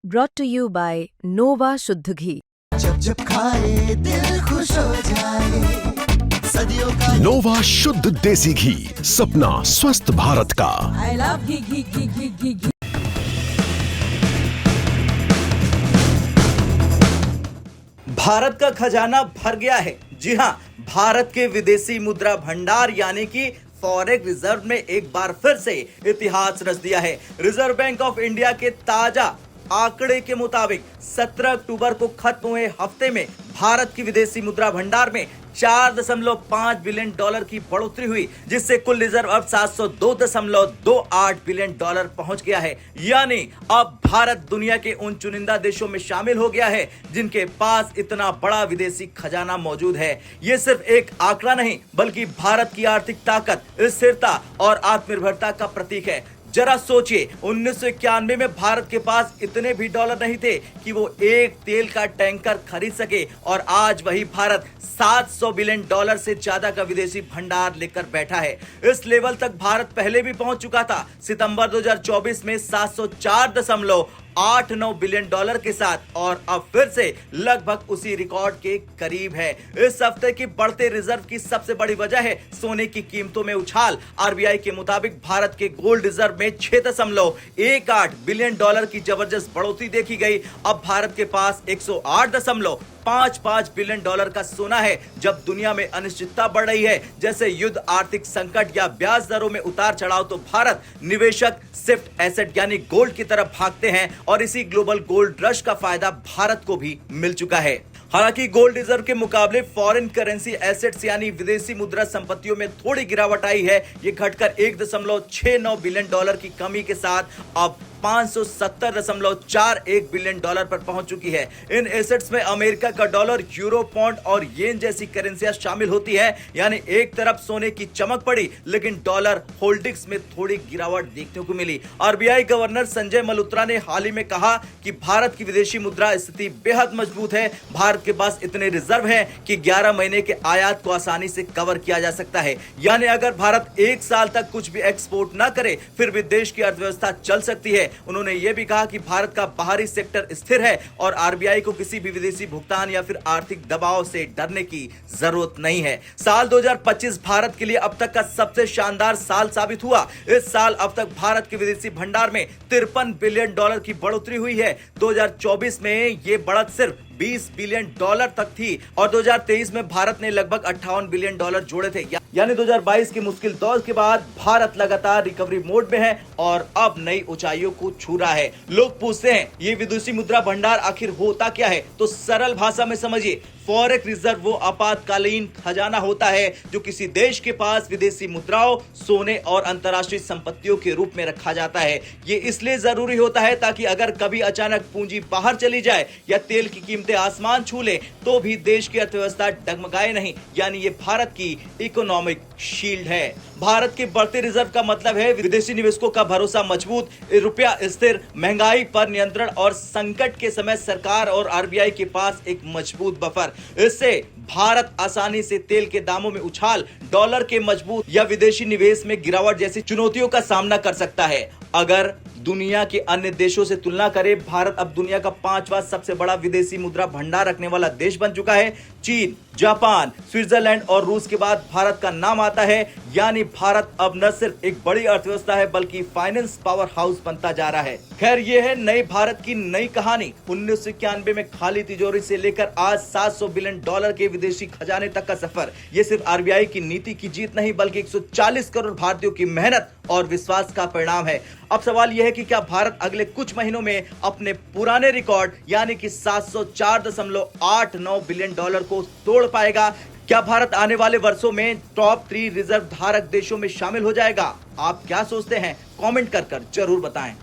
brought to you by Nova शुद्ध घी। जब जब खाए दिल खुश हो जाए, सदियों का नोवा शुद्ध देसी घी, सपना स्वस्थ भारत का। I love घी घी घी घी घी घी। भारत का खजाना भर गया है। जी हां, भारत के विदेशी मुद्रा भंडार यानी कि फॉरेक्स रिजर्व में एक बार फिर से इतिहास रच दिया है। रिजर्व बैंक ऑफ इंडिया के ताजा आंकड़े के मुताबिक 17 अक्टूबर को खत्म हुए हफ्ते में भारत की विदेशी मुद्रा भंडार में 4.5 बिलियन डॉलर की बढ़ोतरी हुई, जिससे कुल रिजर्व अब 702.28 बिलियन डॉलर पहुंच गया है। यानी अब भारत दुनिया के उन चुनिंदा देशों में शामिल हो गया है जिनके पास इतना बड़ा विदेशी खजाना मौजूद है। ये सिर्फ एक आंकड़ा नहीं, बल्कि भारत की आर्थिक ताकत, स्थिरता और आत्मनिर्भरता का प्रतीक है। जरा सोचिए, 1991 में भारत के पास इतने भी डॉलर नहीं थे कि वो एक तेल का टैंकर खरीद सके, और आज वही भारत 700 बिलियन डॉलर से ज्यादा का विदेशी भंडार लेकर बैठा है। इस लेवल तक भारत पहले भी पहुंच चुका था। सितंबर 2024 में 704.89 बिलियन डॉलर के साथ, और अब फिर से लगभग उसी रिकॉर्ड के करीब है। इस हफ्ते की बढ़ते रिजर्व की सबसे बड़ी वजह है सोने की कीमतों में उछाल। आरबीआई के मुताबिक भारत के गोल्ड रिजर्व में 6.18 बिलियन डॉलर की जबरदस्त बढ़ोतरी देखी गई। अब भारत के पास 108.55 बिलियन डॉलर का सोना है। जब दुनिया में अनिश्चितता बढ़ रही है, जैसे युद्ध, आर्थिक संकट या ब्याज दरों में उतार चढ़ाव, तो भारत निवेशक शिफ्ट एसेट यानी गोल्ड की तरफ भागते हैं, और इसी ग्लोबल गोल्ड रश का फायदा भारत को भी मिल चुका है। हालांकि गोल्ड रिजर्व के मुकाबले फॉरेन करेंसी एसेट्स यानी विदेशी मुद्रा संपत्तियों में थोड़ी गिरावट आई है। ये घटकर 1.69 बिलियन डॉलर की कमी के साथ अब 570.41 बिलियन डॉलर पर पहुंच चुकी है। इन एसेट्स में अमेरिका का डॉलर, यूरो, पौंड और येन जैसी करेंसियां शामिल होती है। यानी एक तरफ सोने की चमक पड़ी, लेकिन डॉलर होल्डिंग्स में थोड़ी गिरावट देखने को मिली। आरबीआई गवर्नर संजय मल्होत्रा ने हाल ही में कहा कि भारत की विदेशी मुद्रा स्थिति बेहद मजबूत है। भारत के पास इतने रिजर्व हैं कि 11 महीने के आयात को आसानी से कवर किया जा सकता है। यानी अगर भारत एक साल तक कुछ भी एक्सपोर्ट ना करे, फिर भी देश की अर्थव्यवस्था चल सकती है। उन्होंने यह भी कहा कि भारत का बाहरी सेक्टर स्थिर है और आरबीआई को किसी भी विदेशी भुगतान या फिर आर्थिक दबाव से डरने की जरूरत नहीं है। साल 2025 भारत के लिए अब तक का सबसे शानदार साल साबित हुआ। इस साल अब तक भारत के विदेशी भंडार में 53 बिलियन डॉलर की बढ़ोतरी हुई है। 2024 में यह बढ़त सिर्फ 20 बिलियन डॉलर तक थी, और 2023 में भारत ने लगभग 58 बिलियन डॉलर जोड़े थे। यानी 2022 के मुश्किल दौर के बाद भारत लगातार रिकवरी मोड में है और अब नई ऊंचाइयों को छू रहा है। लोग पूछते हैं, ये विदेशी मुद्रा भंडार आखिर होता क्या है? तो सरल भाषा में समझिए, फॉरेक्स रिजर्व वो आपातकालीन खजाना होता है जो किसी देश के पास विदेशी मुद्राओं, सोने और अंतर्राष्ट्रीय संपत्तियों के रूप में रखा जाता है। ये इसलिए जरूरी होता है ताकि अगर कभी अचानक पूंजी बाहर चली जाए या तेल की कीमतें आसमान छू ले, तो भी देश की अर्थव्यवस्था डगमगाए नहीं। यानी ये भारत की इकोनॉमिक शील्ड है। भारत के बढ़ते रिजर्व का मतलब है विदेशी निवेशकों का भरोसा मजबूत, रुपया स्थिर, महंगाई पर नियंत्रण और संकट के समय सरकार और आरबीआई के पास एक मजबूत बफर। इससे भारत आसानी से तेल के दामों में उछाल, डॉलर के मजबूत या विदेशी निवेश में गिरावट जैसी चुनौतियों का सामना कर सकता है। अगर दुनिया के अन्य देशों से तुलना करें, भारत अब दुनिया का 5वां सबसे बड़ा विदेशी मुद्रा भंडार रखने वाला देश बन चुका है। चीन, जापान, स्विट्जरलैंड और रूस के बाद भारत का नाम आता है। यानी भारत अब न सिर्फ एक बड़ी अर्थव्यवस्था है, बल्कि फाइनेंस पावर हाउस बनता जा रहा है। खैर, ये है नई भारत की नई कहानी। 1991 में खाली तिजोरी से लेकर आज 700 बिलियन डॉलर के विदेशी खजाने तक का सफर। ये सिर्फ आरबीआई की नीति की जीत नहीं, बल्कि 140 करोड़ भारतीयों की मेहनत और विश्वास का परिणाम है। अब सवाल यह है कि क्या भारत अगले कुछ महीनों में अपने पुराने रिकॉर्ड यानी कि 704.89 बिलियन डॉलर को तोड़ पाएगा? क्या भारत आने वाले वर्षों में टॉप 3 रिजर्व धारक देशों में शामिल हो जाएगा? आप क्या सोचते हैं? कमेंट कर जरूर बताएं।